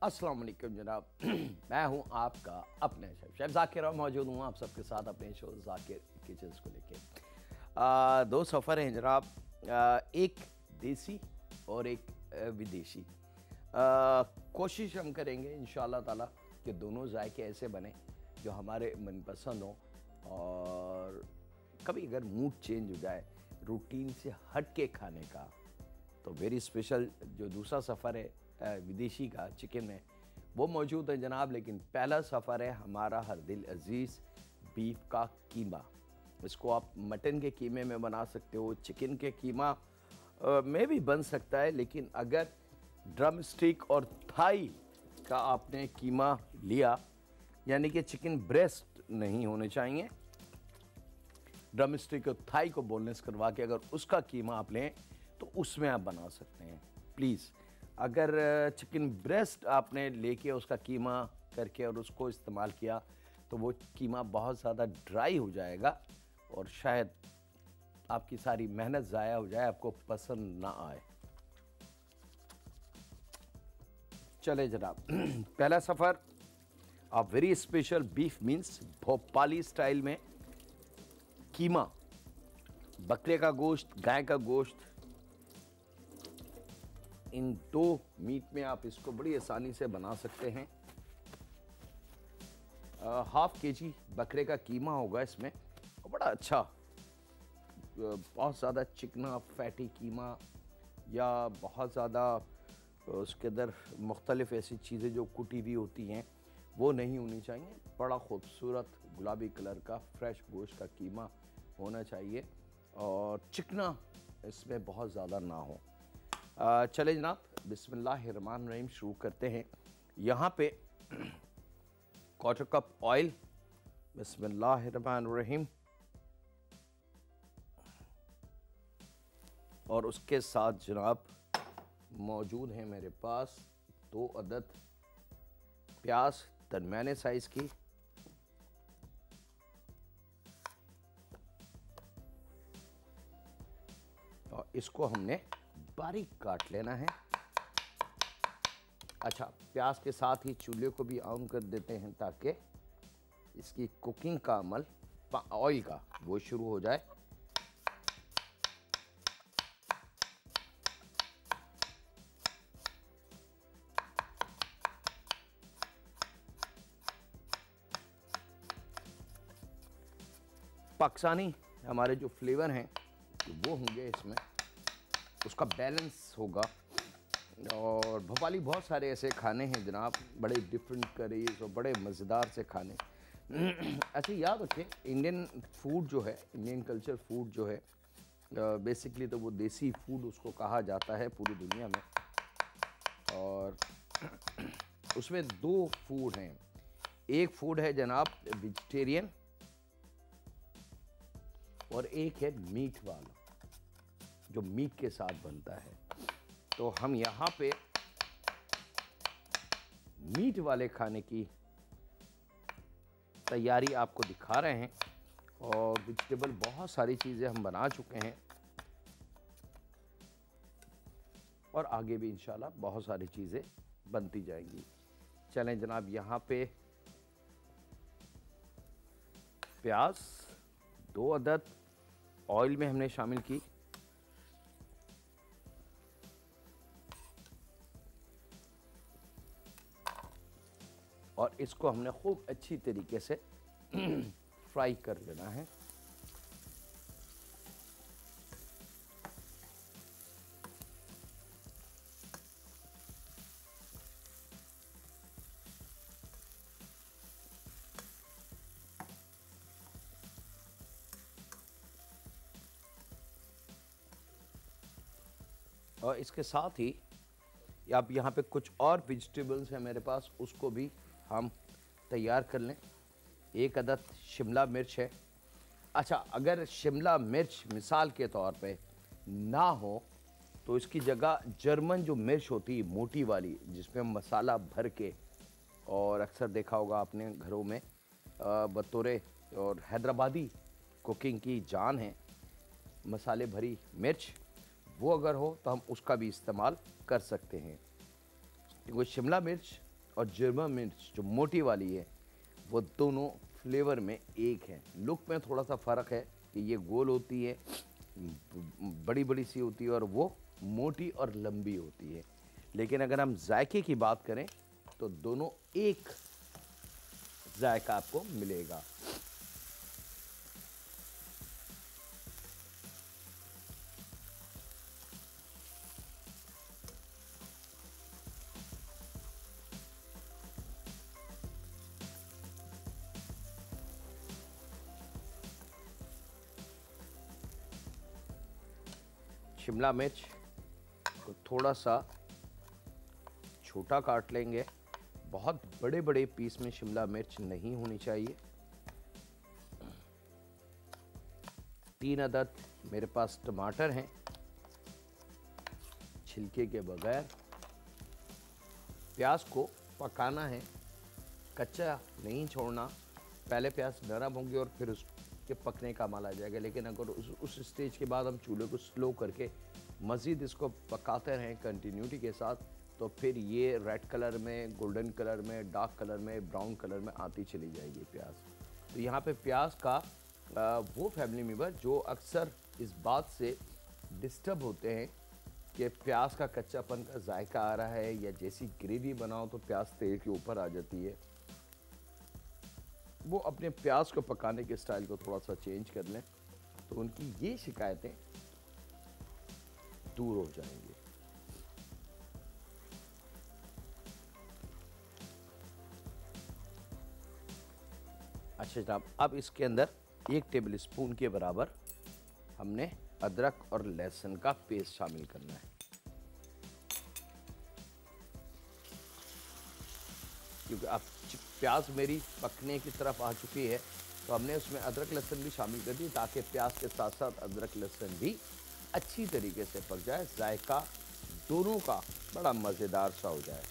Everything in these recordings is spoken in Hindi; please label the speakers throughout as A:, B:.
A: अस्सलाम वालेकुम जनाब। मैं हूं आपका अपने शेफ ज़ाकिर और मौजूद हूं आप सबके साथ अपने शो ज़ाकिर किचन्स को लेके। दो सफ़र हैं जनाब, एक देसी और एक विदेशी। कोशिश हम करेंगे इंशाअल्लाह ताला कि दोनों जायके ऐसे बने जो हमारे मनपसंद हों, और कभी अगर मूड चेंज हो जाए रूटीन से हट के खाने का तो वेरी स्पेशल जो दूसरा सफ़र है विदेशी का चिकन में वो मौजूद है जनाब। लेकिन पहला सफ़र है हमारा हर दिल अजीज़ बीफ का कीमा। इसको आप मटन के कीमे में बना सकते हो, चिकन के कीमा में भी बन सकता है, लेकिन अगर ड्रम स्टिक और थाई का आपने कीमा लिया, यानी कि चिकन ब्रेस्ट नहीं होने चाहिए, ड्रम स्टिक और थाई को बोनलेस करवा के अगर उसका कीमा आप लें तो उसमें आप बना सकते हैं। प्लीज़ अगर चिकन ब्रेस्ट आपने लेके उसका कीमा करके और उसको इस्तेमाल किया तो वो कीमा बहुत ज़्यादा ड्राई हो जाएगा और शायद आपकी सारी मेहनत ज़ाया हो जाए, आपको पसंद ना आए। चले जनाब, पहला सफ़र आप very special beef means Bhopali style में कीमा, बकरे का गोश्त, गाय का गोश्त, इन दो मीट में आप इसको बड़ी आसानी से बना सकते हैं। हाफ केजी बकरे का कीमा होगा इसमें, और बड़ा अच्छा, बहुत ज़्यादा चिकना फैटी कीमा या बहुत ज़्यादा उसके अंदर मुख्तलिफ ऐसी चीज़ें जो कुटी हुई होती हैं वो नहीं होनी चाहिए। बड़ा खूबसूरत गुलाबी कलर का फ्रेश गोश्त का कीमा होना चाहिए और चिकना इसमें बहुत ज़्यादा ना हो। चले जनाब, बिस्मिल्लाहिर्रहमानिर्रहीम शुरू करते हैं। यहाँ पे क्वार्टर कप ऑयल, बिस्मिल्लाहिर्रहमानिर्रहीम, और उसके साथ जनाब मौजूद है मेरे पास 2 अदद प्याज दरमियाने साइज़ की, और इसको हमने बारीक काट लेना है। अच्छा, प्याज के साथ ही चूल्हे को भी ऑन कर देते हैं ताकि इसकी कुकिंग का अमल ऑयल का वो शुरू हो जाए। पाकिस्तानी हमारे जो फ्लेवर हैं वो होंगे इसमें, उसका बैलेंस होगा। और भोपाली बहुत सारे ऐसे खाने हैं जनाब, बड़े डिफरेंट करीज और बड़े मज़ेदार से खाने। ऐसे याद रखें, इंडियन फूड जो है, इंडियन कल्चर फूड जो है, बेसिकली तो वो देसी फूड उसको कहा जाता है पूरी दुनिया में। और उसमें 2 फूड हैं, एक फूड है जनाब वेजिटेरियन और एक है मीट वाला जो मीट के साथ बनता है। तो हम यहाँ पे मीट वाले खाने की तैयारी आपको दिखा रहे हैं, और वेजिटेबल बहुत सारी चीज़ें हम बना चुके हैं और आगे भी इंशाल्लाह बहुत सारी चीज़ें बनती जाएंगी। चलें जनाब, यहाँ पे प्याज 2 अदद ऑयल में हमने शामिल की, और इसको हमने खूब अच्छी तरीके से फ्राई कर लेना है। और इसके साथ ही आप यहाँ पे कुछ और वेजिटेबल्स हैं मेरे पास, उसको भी हम तैयार कर लें। 1 अदद शिमला मिर्च है। अच्छा, अगर शिमला मिर्च मिसाल के तौर पे ना हो तो इसकी जगह जर्मन जो मिर्च होती है मोटी वाली, जिसमें मसाला भर के, और अक्सर देखा होगा आपने घरों में बतौरे, और हैदराबादी कुकिंग की जान है मसाले भरी मिर्च, वो अगर हो तो हम उसका भी इस्तेमाल कर सकते हैं। क्योंकि शिमला मिर्च और जर्मन मिर्च जो मोटी वाली है वो दोनों फ्लेवर में एक है। लुक में थोड़ा सा फ़र्क है कि ये गोल होती है, बड़ी बड़ी सी होती है, और वो मोटी और लंबी होती है। लेकिन अगर हम जायके की बात करें तो दोनों एक जायका आपको मिलेगा। शिमला मिर्च को थोड़ा सा छोटा काट लेंगे। बहुत बड़े बड़े पीस में शिमला मिर्च नहीं होनी चाहिए। 3 अदद मेरे पास टमाटर हैं, छिलके के बगैर। प्याज को पकाना है, कच्चा नहीं छोड़ना। पहले प्याज नरम होंगे और फिर उसके पकने का माल आ जाएगा। लेकिन अगर उस स्टेज के बाद हम चूल्हे को स्लो करके मज़ीद इसको पकाते रहें कंटिन्यूटी के साथ, तो फिर ये रेड कलर में, गोल्डन कलर में, डार्क कलर में, ब्राउन कलर में आती चली जाएगी प्याज। तो यहाँ पे प्याज का वो फैमिली मेम्बर जो अक्सर इस बात से डिस्टर्ब होते हैं कि प्याज का कच्चापन का जायका आ रहा है, या जैसी ग्रेवी बनाओ तो प्याज तेल के ऊपर आ जाती है, वो अपने प्याज को पकाने के स्टाइल को थोड़ा सा चेंज कर लें तो उनकी ये शिकायतें दूर हो जाएंगी। अच्छा जनाब, अब इसके अंदर 1 टेबल स्पून के बराबर हमने अदरक और लहसुन का पेस्ट शामिल करना है। क्योंकि अब प्याज मेरी पकने की तरफ आ चुकी है तो हमने उसमें अदरक लहसुन भी शामिल कर दी, ताकि प्याज के साथ साथ अदरक लहसुन भी अच्छी तरीके से पक जाए, जायका दोनों का बड़ा मज़ेदार सा हो जाए।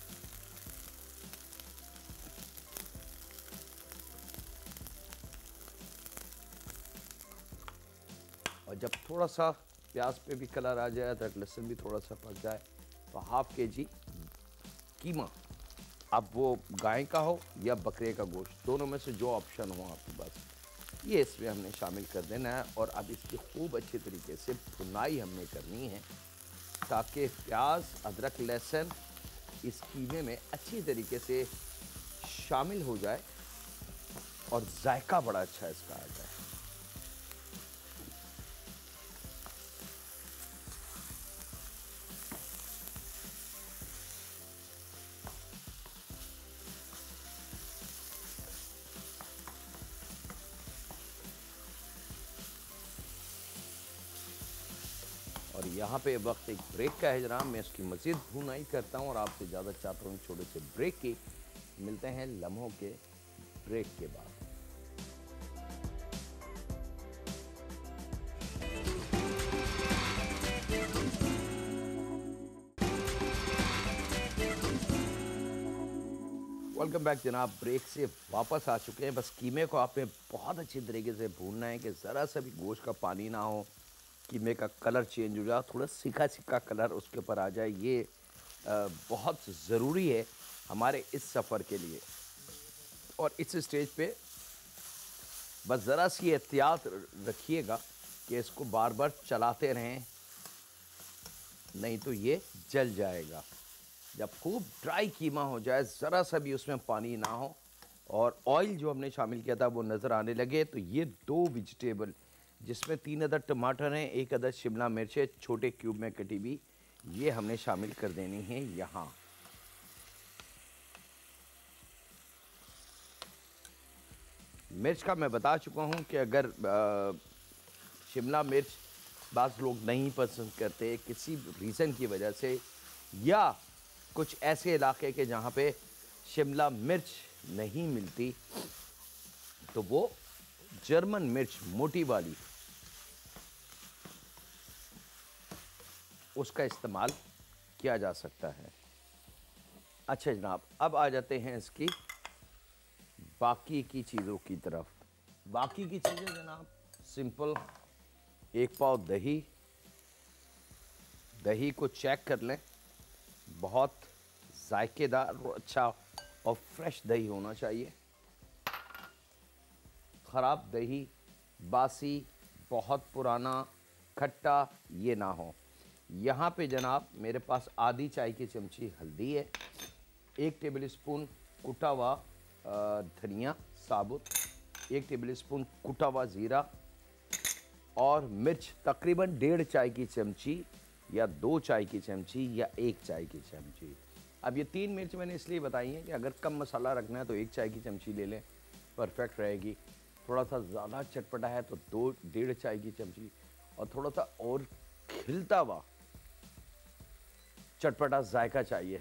A: और जब थोड़ा सा प्याज पे भी कलर आ जाए, अदरक लहसुन भी थोड़ा सा पक जाए, तो हाफ केजी कीमा, अब वो गाय का हो या बकरे का गोश्त, दोनों में से जो ऑप्शन हो आपके पास, ये इसमें हमने शामिल कर देना है। और अब इसकी खूब अच्छी तरीके से भुनाई हमने करनी है, ताकि प्याज, अदरक, लहसुन इस कीमे में अच्छी तरीके से शामिल हो जाए और जायका बड़ा अच्छा इसका आ जाए। और यहाँ पे वक्त एक ब्रेक का है जनाब, मैं इसकी मज़ीद भुनाई करता हूँ और आपसे ज़्यादा चाहता हूँ छोटे से ब्रेक की। मिलते हैं लम्हों के ब्रेक के बाद। वेलकम बैक जनाब, ब्रेक से वापस आ चुके हैं। बस कीमे को आपने बहुत अच्छी तरीके से भूनना है कि ज़रा सा भी गोश्त का पानी ना हो, कीमे का कलर चेंज हो जाए, थोड़ा सीखा सीखा कलर उसके ऊपर आ जाए। ये बहुत ज़रूरी है हमारे इस सफ़र के लिए। और इस स्टेज पे बस ज़रा सी एहतियात रखिएगा कि इसको बार बार चलाते रहें, नहीं तो ये जल जाएगा। जब खूब ड्राई कीमा हो जाए, ज़रा सा भी उसमें पानी ना हो और ऑयल जो हमने शामिल किया था वो नज़र आने लगे, तो ये 2 वेजिटेबल, जिसमें 3 अदद टमाटर हैं, 1 अदद शिमला मिर्च है छोटे क्यूब में कटी हुई, ये हमने शामिल कर देनी है यहाँ। मिर्च का मैं बता चुका हूँ कि अगर शिमला मिर्च बाज़ लोग नहीं पसंद करते किसी रीज़न की वजह से, या कुछ ऐसे इलाके के जहाँ पे शिमला मिर्च नहीं मिलती, तो वो जर्मन मिर्च मोटी वाली उसका इस्तेमाल किया जा सकता है। अच्छा जनाब, अब आ जाते हैं इसकी बाकी की चीज़ों की तरफ। बाकी की चीज़ें जनाब सिंपल, 1 पाव दही, दही को चेक कर लें, बहुत जायकेदार और अच्छा और फ्रेश दही होना चाहिए। ख़राब दही, बासी, बहुत पुराना, खट्टा ये ना हो। यहाँ पे जनाब मेरे पास आधी चाय की चमची हल्दी है, 1 टेबल स्पून कुटा हुआ धनिया साबुत, 1 टेबल स्पून कुटा हुआ ज़ीरा और मिर्च तकरीबन 1.5 चाय की चमची या 2 चाय की चमची या 1 चाय की चमची। अब ये 3 मिर्च मैंने इसलिए बताई हैं कि अगर कम मसाला रखना है तो 1 चाय की चमची ले लें, परफेक्ट रहेगी। थोड़ा सा ज़्यादा चटपटा है तो 2 1.5 चाय की चमची, और थोड़ा सा और खिलता हुआ चटपटा जायका चाहिए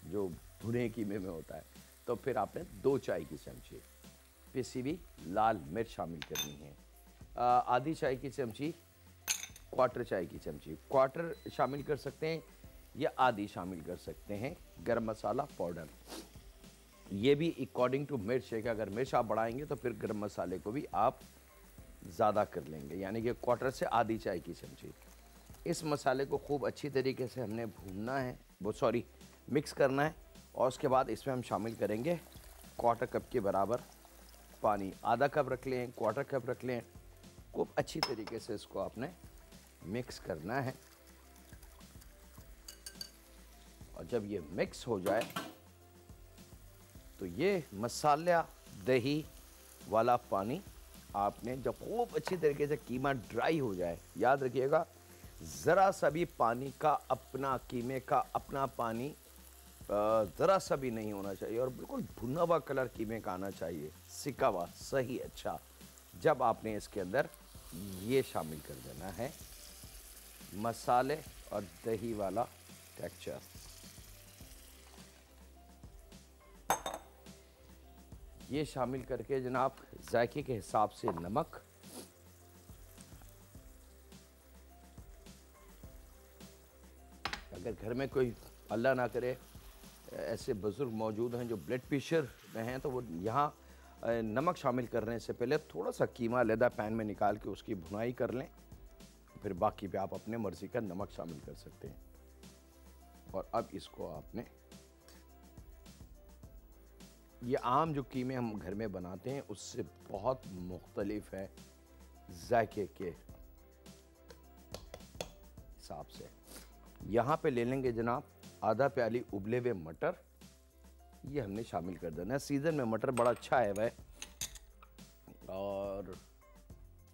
A: जो भुने कीमे में होता है, तो फिर आपने 2 चाय की चमची पिसी हुई लाल मिर्च शामिल करनी है। आधी चाय की चमची, क्वार्टर चाय की चमची, क्वार्टर शामिल कर सकते हैं या आधी शामिल कर सकते हैं गरम मसाला पाउडर। ये भी अकॉर्डिंग टू मिर्च है कि अगर मिर्च आप बढ़ाएंगे तो फिर गरम मसाले को भी आप ज़्यादा कर लेंगे, यानी कि क्वार्टर से आधी चाय की चमची। इस मसाले को खूब अच्छी तरीके से हमने भूनना है, मिक्स करना है, और उसके बाद इसमें हम शामिल करेंगे क्वार्टर कप के बराबर पानी। आधा कप रख लें, क्वार्टर कप रख लें, खूब अच्छी तरीके से इसको आपने मिक्स करना है। और जब ये मिक्स हो जाए तो ये मसाला दही वाला पानी आपने जब खूब अच्छी तरीके से कीमा ड्राई हो जाए, याद रखिएगा ज़रा सा भी पानी का अपना, कीमे का अपना पानी ज़रा सा भी नहीं होना चाहिए, और बिल्कुल भुना हुआ कलर कीमे का आना चाहिए, सिका हुआ सही अच्छा। जब आपने इसके अंदर ये शामिल कर देना है मसाले और दही वाला टेक्सचर। ये शामिल करके जनाब जायके के हिसाब से नमक, अगर घर में कोई अल्लाह ना करे ऐसे बुज़ुर्ग मौजूद हैं जो ब्लड प्रेशर में हैं, तो वो यहाँ नमक शामिल करने से पहले थोड़ा सा कीमा अलहदा पैन में निकाल के उसकी भुनाई कर लें, फिर बाकी पे आप अपने मर्ज़ी का नमक शामिल कर सकते हैं। और अब इसको आपने, ये आम जो कीमे हम घर में बनाते हैं उससे बहुत मुख्तलिफ है जायके के हिसाब से। यहाँ पे ले लेंगे जनाब आधा प्याली उबले हुए मटर, ये हमने शामिल कर देना है। सीज़न में मटर बड़ा अच्छा है वह, और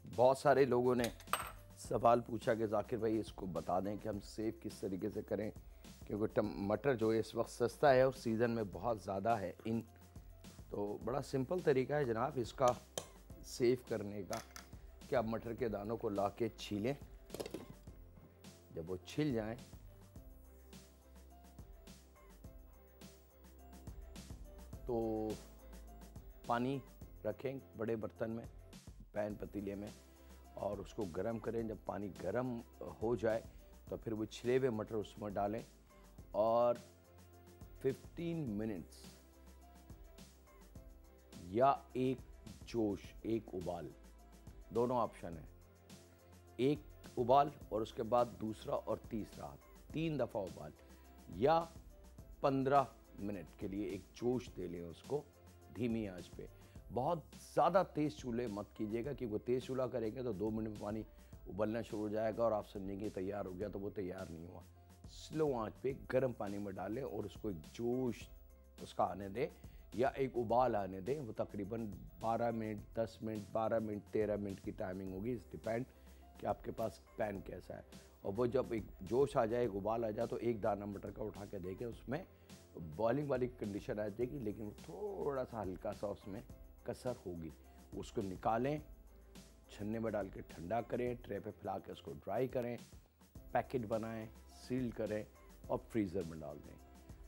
A: बहुत सारे लोगों ने सवाल पूछा कि जाकिर भाई इसको बता दें कि हम सेव किस तरीके से करें, क्योंकि मटर जो है इस वक्त सस्ता है और सीज़न में बहुत ज़्यादा है इन। तो बड़ा सिंपल तरीका है जनाब इसका सेव करने का कि आप मटर के दानों को ला के छीलें, जब वो छिल जाएं तो पानी रखें बड़े बर्तन में, पैन पतीले में, और उसको गर्म करें। जब पानी गर्म हो जाए तो फिर वो छिले हुए मटर उसमें डालें और 15 मिनट्स या एक जोश, एक उबाल, दोनों ऑप्शन है, एक उबाल और उसके बाद दूसरा और तीसरा, 3 दफ़ा उबाल, या 15 मिनट के लिए एक जोश दे लें उसको धीमी आंच पे। बहुत ज़्यादा तेज़ चूल्हे मत कीजिएगा, क्योंकि तेज़ चूल्हा करेंगे तो 2 मिनट में पानी उबलना शुरू हो जाएगा और आप समझेंगे तैयार हो गया, तो वो तैयार नहीं हुआ। स्लो आंच पे गर्म पानी में डालें और उसको एक जोश उसका आने दें या एक उबाल आने दें। वो तकरीबन 12 मिनट, 10 मिनट, 12 मिनट, 13 मिनट की टाइमिंग होगी, इस डिपेंड कि आपके पास पैन कैसा है। और वो जब एक जोश आ जाए, एक उबाल आ जाए, तो एक दाना मटर का उठा के देखें, उसमें बॉइलिंग वाली कंडीशन आ जाएगी, लेकिन वो थोड़ा सा हल्का सा उसमें कसर होगी। उसको निकालें, छन्ने में डाल के ठंडा करें, ट्रे पे फैला के उसको ड्राई करें, पैकेट बनाएं, सील करें और फ्रीज़र में डाल दें।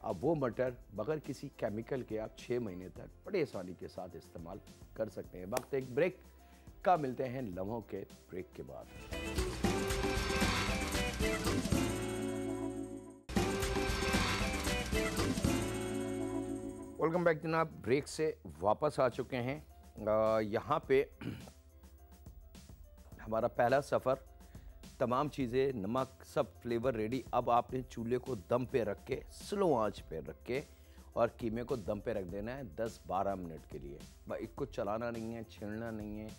A: अब वो मटर बगैर किसी केमिकल के आप 6 महीने तक बड़े आसानी के साथ इस्तेमाल कर सकते हैं। वक्त एक ब्रेक का, मिलते हैं लम्हों के ब्रेक के बाद। वेलकम बैक जनाब, ब्रेक से वापस आ चुके हैं। यहाँ पे हमारा पहला सफ़र, तमाम चीज़ें, नमक, सब फ्लेवर रेडी। अब आपने चूल्हे को दम पे रख के, स्लो आंच पे रख के, और कीमे को दम पे रख देना है 10-12 मिनट के लिए। इसको चलाना नहीं है, छेड़ना नहीं है,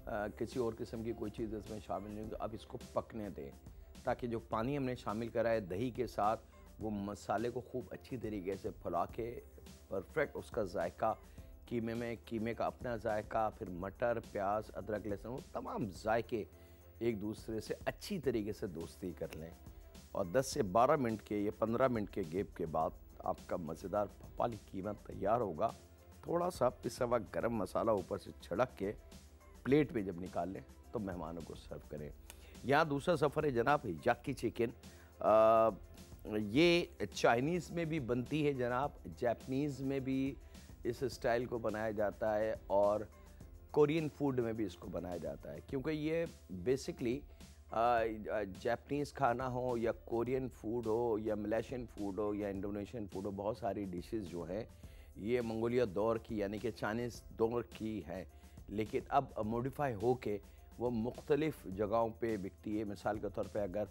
A: किसी और किस्म की कोई चीज़ इसमें शामिल नहीं होगी। अब इसको पकने दें ताकि जो पानी हमने शामिल करा है दही के साथ, वो मसाले को खूब अच्छी तरीके से फुला के परफेक्ट उसका जायका कीमे में, कीमे का अपना जायका, फिर मटर, प्याज, अदरक, लहसुन, वो तमाम जायके एक दूसरे से अच्छी तरीके से दोस्ती कर लें। और 10 से 12 मिनट के, ये 15 मिनट के गैप के बाद आपका मज़ेदार भोपाली कीमा तैयार होगा। थोड़ा सा पिसा हुआ गरम मसाला ऊपर से छिड़क के प्लेट में जब निकाल लें तो मेहमानों को सर्व करें। यहाँ दूसरा सफ़र है जनाब याकी चिकन। ये चाइनीज़ में भी बनती है जनाब, जापानीज़ में भी इस स्टाइल को बनाया जाता है और कोरियन फूड में भी इसको बनाया जाता है, क्योंकि ये बेसिकली जापानीज़ खाना हो या कोरियन फूड हो या मलेशियन फूड हो या इंडोनेशियन फूड हो, बहुत सारी डिशेस जो हैं ये मंगोलिया दौर की यानी कि चाइनीज़ दौर की हैं, लेकिन अब मॉडिफाई हो के वो मुख्तलिफ़ जगहों पे बिकती है। मिसाल के तौर पे अगर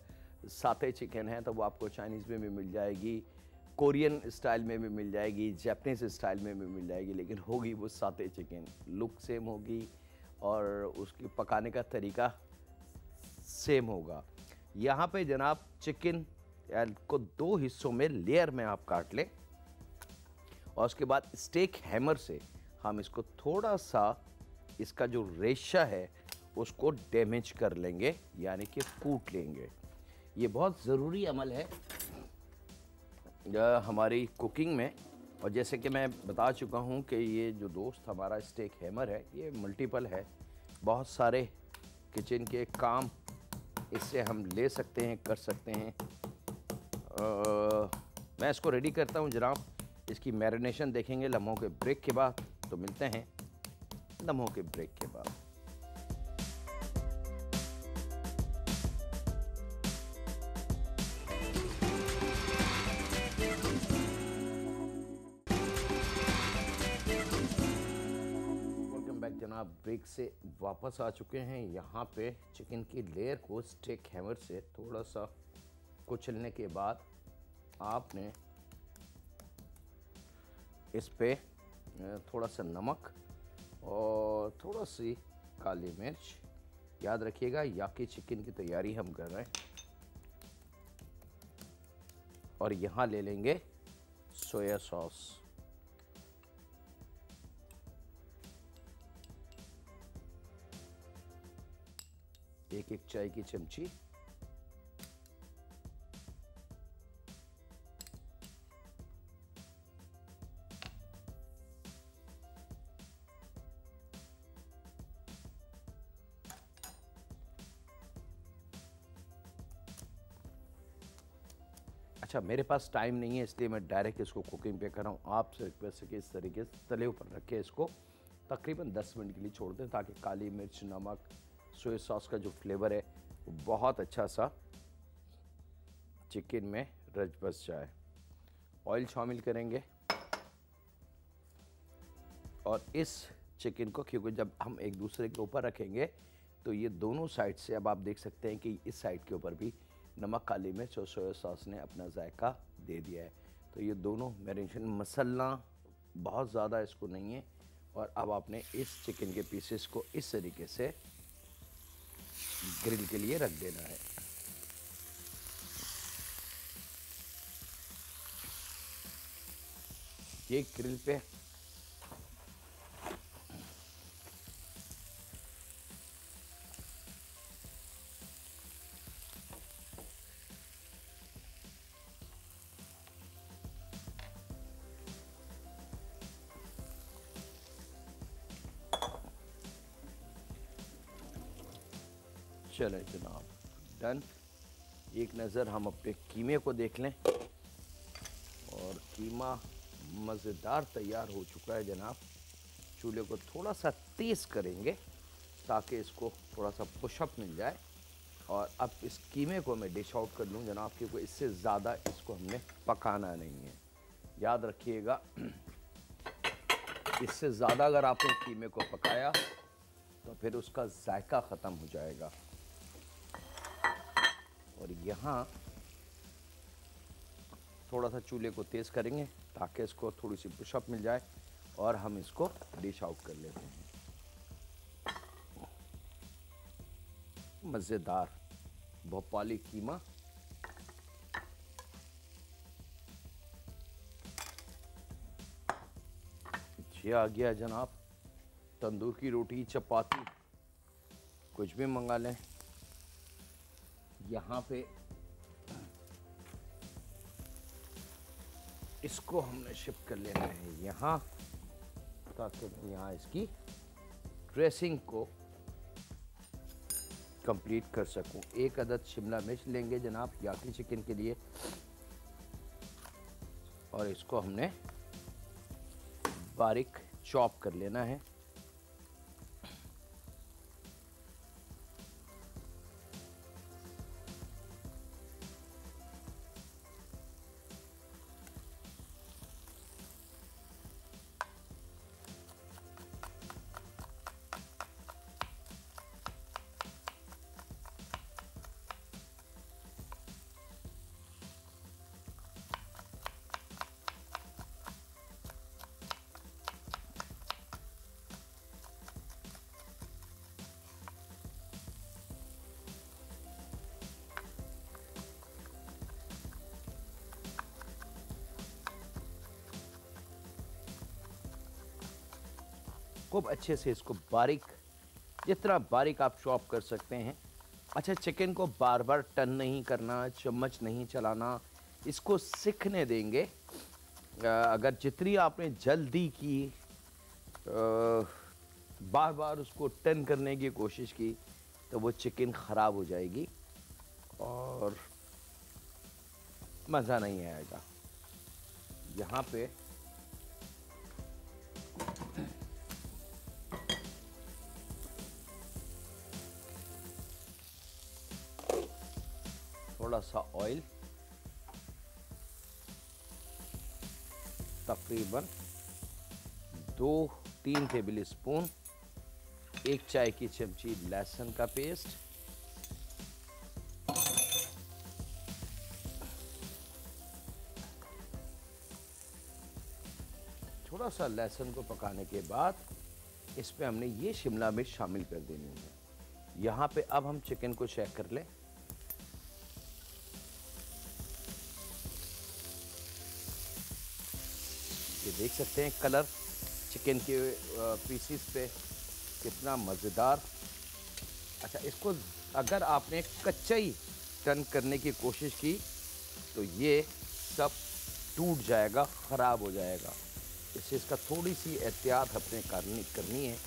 A: साते चिकन है तो वो आपको चाइनीज़ में भी मिल जाएगी, कोरियन स्टाइल में भी मिल जाएगी, जापानीज़ स्टाइल में भी मिल जाएगी, लेकिन होगी वो साते चिकन। लुक सेम होगी और उसकी पकाने का तरीका सेम होगा। यहाँ पे जनाब चिकन को 2 हिस्सों में लेयर में आप काट लें और उसके बाद स्टेक हैमर से हम इसको थोड़ा सा, इसका जो रेशा है उसको डैमेज कर लेंगे, यानी कि कूट लेंगे। ये बहुत ज़रूरी अमल है हमारी कुकिंग में। और जैसे कि मैं बता चुका हूँ कि ये जो दोस्त हमारा स्टेक हैमर है ये मल्टीपल है, बहुत सारे किचन के काम इससे हम ले सकते हैं, कर सकते हैं। मैं इसको रेडी करता हूँ जनाब। इसकी मैरिनेशन देखेंगे लम्हों के ब्रेक के बाद, तो मिलते हैं लम्हों के ब्रेक के बाद। जनाब ब्रेक से वापस आ चुके हैं। यहाँ पे चिकन की लेयर को स्टेक हैमर से थोड़ा सा कुचलने के बाद आपने इस पे थोड़ा सा नमक और थोड़ा सी काली मिर्च, याद रखिएगा याकी चिकन की तैयारी हम कर रहे हैं। और यहाँ ले लेंगे सोया सॉस, एक चाय की चमची, अच्छा मेरे पास टाइम नहीं है इसलिए मैं डायरेक्ट इसको कुकिंग पे कर रहा हूँ। आपसे रिक्वेस्ट है कि इस तरीके से तले ऊपर रख के इसको तकरीबन 10 मिनट के लिए छोड़ दें ताकि काली मिर्च, नमक, सोया सॉस का जो फ्लेवर है वो बहुत अच्छा सा चिकन में रच बस जाए। ऑयल शामिल करेंगे और इस चिकन को, क्योंकि जब हम एक दूसरे के ऊपर रखेंगे तो ये दोनों साइड से, अब आप देख सकते हैं कि इस साइड के ऊपर भी नमक, काली मिर्च और सोया सॉस ने अपना जायका दे दिया है। तो ये दोनों मैरिनेशन मसाला बहुत ज़्यादा इसको नहीं है। और अब आपने इस चिकन के पीसेस को इस तरीके से ग्रिल के लिए रख देना है। ये ग्रिल पे चलें जनाब, डन। एक नज़र हम अपने कीमे को देख लें और कीमा मज़ेदार तैयार हो चुका है जनाब। चूल्हे को थोड़ा सा तेज़ करेंगे ताकि इसको थोड़ा सा पुशअप मिल जाए। और अब इस कीमे को मैं डिश आउट कर लूँ जनाब, क्योंकि इससे ज़्यादा इसको हमने पकाना नहीं है। याद रखिएगा इससे ज़्यादा अगर आपने कीमे को पकाया तो फिर उसका जायका ख़त्म हो जाएगा। और यहाँ थोड़ा सा चूल्हे को तेज़ करेंगे ताकि इसको थोड़ी सी पुशअप मिल जाए और हम इसको डिश आउट कर लेते हैं। मज़ेदार भोपाली कीमा, ये आ गया जनाब। तंदूर की रोटी, चपाती, कुछ भी मंगा लें। यहाँ पे इसको हमने शिफ्ट कर लेना है यहाँ, ताकि मैं यहाँ इसकी ड्रेसिंग को कंप्लीट कर सकूं। 1 अदद शिमला मिर्च लेंगे जनाब याकी चिकन के लिए, और इसको हमने बारीक चॉप कर लेना है। खूब अच्छे से इसको बारीक, जितना बारीक आप चॉप कर सकते हैं। अच्छा, चिकन को बार बार टर्न नहीं करना, चम्मच नहीं चलाना, इसको सीखने देंगे। अगर जितनी आपने जल्दी की, बार बार उसको टर्न करने की कोशिश की, तो वो चिकन ख़राब हो जाएगी और मज़ा नहीं आएगा। यहाँ पे थोड़ा सा ऑयल, तकरीबन 2-3 टेबल स्पून, 1 चाय की चमची लहसुन का पेस्ट, थोड़ा सा लहसुन को पकाने के बाद इसमें हमने ये शिमला मिर्च शामिल कर देनी है। यहाँ पे अब हम चिकन को चेक कर लें। ये देख सकते हैं कलर चिकन के पीसीस पे कितना मज़ेदार। अच्छा, इसको अगर आपने कच्चा ही टर्न करने की कोशिश की तो ये सब टूट जाएगा, ख़राब हो जाएगा। इससे इसका थोड़ी सी एहतियात अपने करनी है,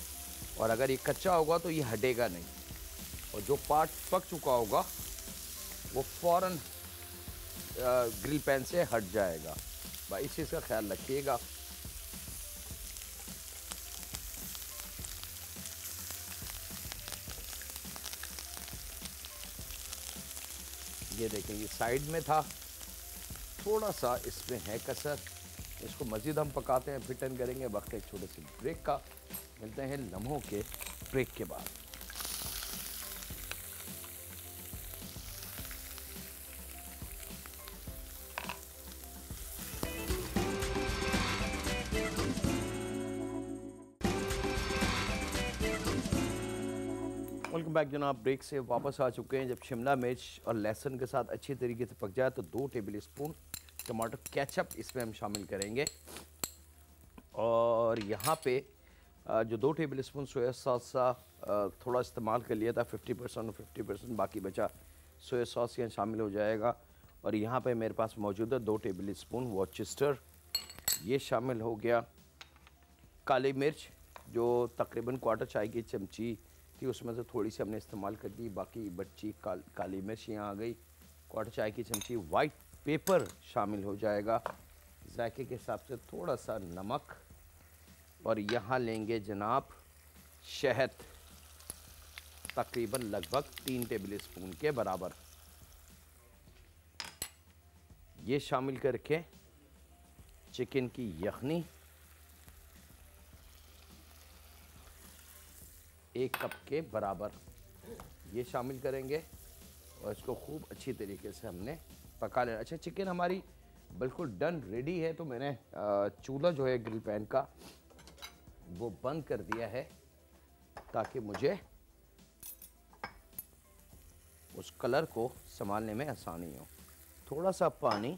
A: और अगर ये कच्चा होगा तो ये हटेगा नहीं, और जो पार्ट पक चुका होगा वो फ़ौरन ग्रिल पैन से हट जाएगा। भाई इस चीज़ का ख्याल रखिएगा। ये देखें, ये साइड में था, थोड़ा सा इसमें है कसर। इसको मज़ीद हम पकाते हैं, फिर टर्न करेंगे। वक्त एक छोटे से ब्रेक का, मिलते हैं लम्हों के ब्रेक के बाद। वेलकम बैक जनाब। ब्रेक से वापस आ चुके हैं। जब शिमला मिर्च और लहसुन के साथ अच्छी तरीके से पक जाए तो 2 टेबल स्पून टमाटो केचप इसमें हम शामिल करेंगे, और यहाँ पे जो 2 टेबल स्पून सोया सॉस थोड़ा इस्तेमाल कर लिया था, 50% और 50%, बाकी बचा सोया सॉस यहाँ शामिल हो जाएगा। और यहाँ पे मेरे पास मौजूद है 2 टेबल स्पून वॉरचेस्टर, ये शामिल हो गया। काली मिर्च जो तकरीबन 1/4 चाय की चमची थी, उसमें से थोड़ी सी हमने इस्तेमाल कर दी, बाकी बच्ची काली मिर्च यहाँ आ गई। 1/4 चाय की चमची वाइट पेपर शामिल हो जाएगा। जायके के हिसाब से थोड़ा सा नमक, और यहाँ लेंगे जनाब शहद, तकरीबन लगभग 3 टेबल स्पून के बराबर। ये शामिल करके चिकन की यखनी 1 कप के बराबर ये शामिल करेंगे, और इसको खूब अच्छी तरीके से हमने पका लेना। अच्छा, चिकन हमारी बिल्कुल डन रेडी है। तो मैंने चूल्हा जो है ग्रिल पैन का वो बंद कर दिया है ताकि मुझे उस कलर को संभालने में आसानी हो। थोड़ा सा पानी,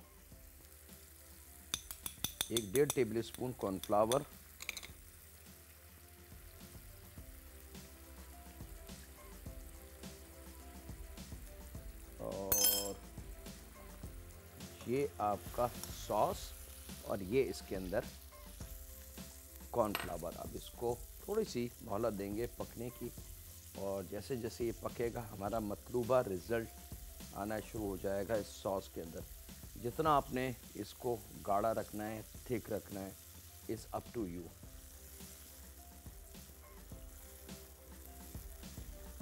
A: 1-1.5 टेबल स्पून कॉर्नफ्लावर, और ये आपका सॉस, और ये इसके अंदर कॉर्नफ्लावर। अब इसको थोड़ी सी मोहलत देंगे पकने की, और जैसे जैसे ये पकेगा हमारा मतलूबा रिज़ल्ट आना शुरू हो जाएगा इस सॉस के अंदर। जितना आपने इसको गाढ़ा रखना है, थिक रखना है, is up to you.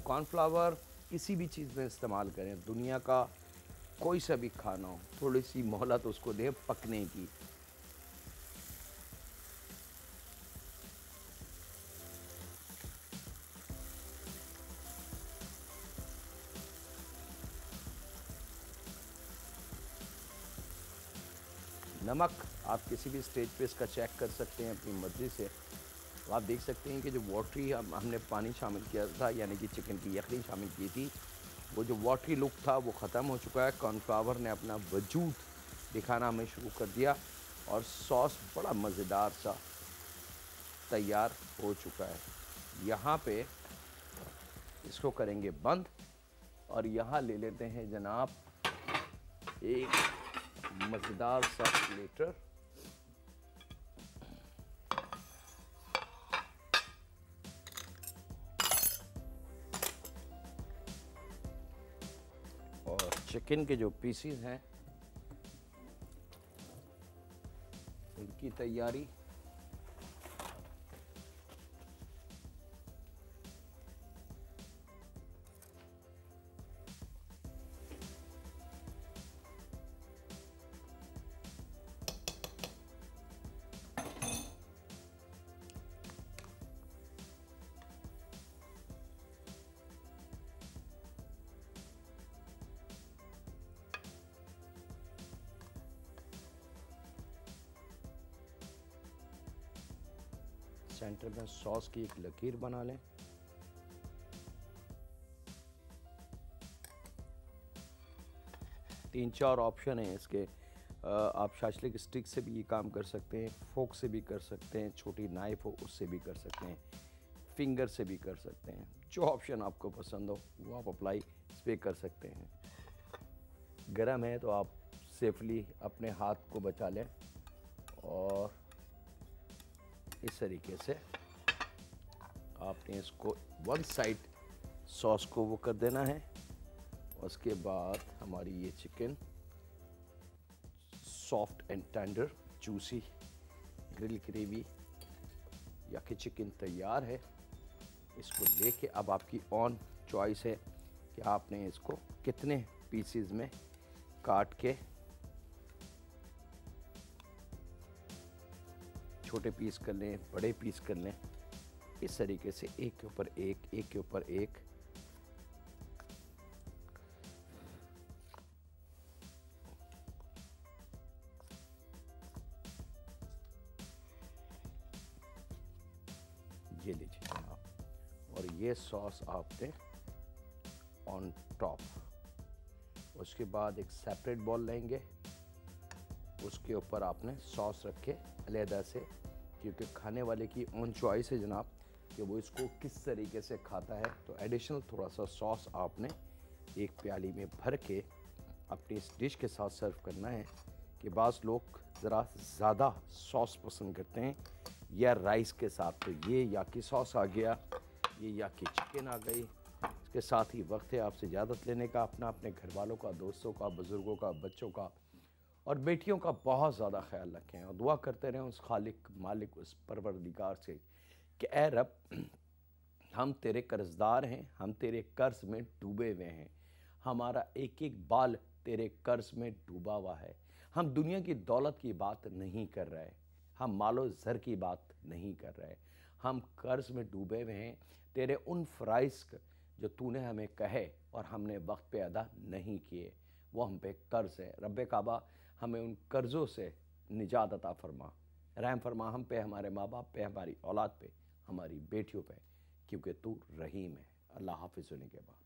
A: Cornflour किसी भी चीज़ में इस्तेमाल करें, दुनिया का कोई सा भी खाना हो, थोड़ी सी मोहलत उसको दें पकने की। नमक आप किसी भी स्टेज पे इसका चेक कर सकते हैं अपनी मर्ज़ी से। तो आप देख सकते हैं कि जो वाटरी हमने पानी शामिल किया था, यानी कि चिकन की यखनी शामिल की थी, वो जो वाटरी लुक था वो ख़त्म हो चुका है। कॉर्नफ्लावर ने अपना वजूद दिखाना हमें शुरू कर दिया और सॉस बड़ा मज़ेदार सा तैयार हो चुका है। यहाँ पे इसको करेंगे बंद, और यहाँ ले लेते हैं जनाब एक मज़ेदार सा प्लेटर। और चिकन के जो पीसीज हैं उनकी तैयारी। सेंटर में सॉस की एक लकीर बना लें। तीन चार ऑप्शन हैं इसके। आप शाशलिक स्टिक से भी ये काम कर सकते हैं, फोक से भी कर सकते हैं, छोटी नाइफ हो उससे भी कर सकते हैं, फिंगर से भी कर सकते हैं। जो ऑप्शन आपको पसंद हो वो आप अप्लाई इस पर कर सकते हैं। गरम है तो आप सेफली अपने हाथ को बचा लें, और इस तरीके से आपने इसको वन साइड सॉस को वो कर देना है। उसके बाद हमारी ये chicken soft and tender juicy grill gravy या कि चिकन तैयार है। इसको लेके अब आपकी ऑन चॉइस है कि आपने इसको कितने पीसीज में काट के, छोटे पीस कर लें, बड़े पीस कर लें, इस तरीके से एक के ऊपर एक, एक के ऊपर एक। ये लीजिए जनाब, और ये सॉस आपने ऑन टॉप। उसके बाद एक सेपरेट बॉल लेंगे, उसके ऊपर आपने सॉस रख के अलहदा से, क्योंकि खाने वाले की ऑन चॉइस है जनाब कि वो इसको किस तरीके से खाता है। तो एडिशनल थोड़ा सा सॉस आपने एक प्याली में भर के अपनी इस डिश के साथ सर्व करना है। कि बाज़ लोग ज़रा ज़्यादा सॉस पसंद करते हैं या राइस के साथ, तो ये याकी सॉस आ गया, ये याकी चिकन आ गई। इसके साथ ही वक्त है आपसे इजाज़त लेने का, अपने घर वालों का, दोस्तों का, बुज़ुर्गों का, बच्चों का और बेटियों का बहुत ज़्यादा ख्याल रखें, और दुआ करते रहें उस खालिक मालिक, उस परवरदिगार से कि ए रब, हम तेरे कर्जदार हैं, हम तेरे कर्ज में डूबे हुए हैं, हमारा एक एक बाल तेरे कर्ज में डूबा हुआ है। हम दुनिया की दौलत की बात नहीं कर रहे, हम मालो ज़र की बात नहीं कर रहे, हम कर्ज में डूबे हुए हैं। तेरे उन फ़राइज़ जो तूने हमें कहे और हमने वक्त पे अदा नहीं किए, वो हम पे कर्ज है। रब्बे काबा, हमें उन कर्ज़ों से निजात अता फरमा, रहम फरमा हम पे, हमारे माँ बाप पे, हमारी औलाद पे, हमारी बेटियों पे, क्योंकि तू रहीम है। अल्लाह हाफिज़ होने के बाद।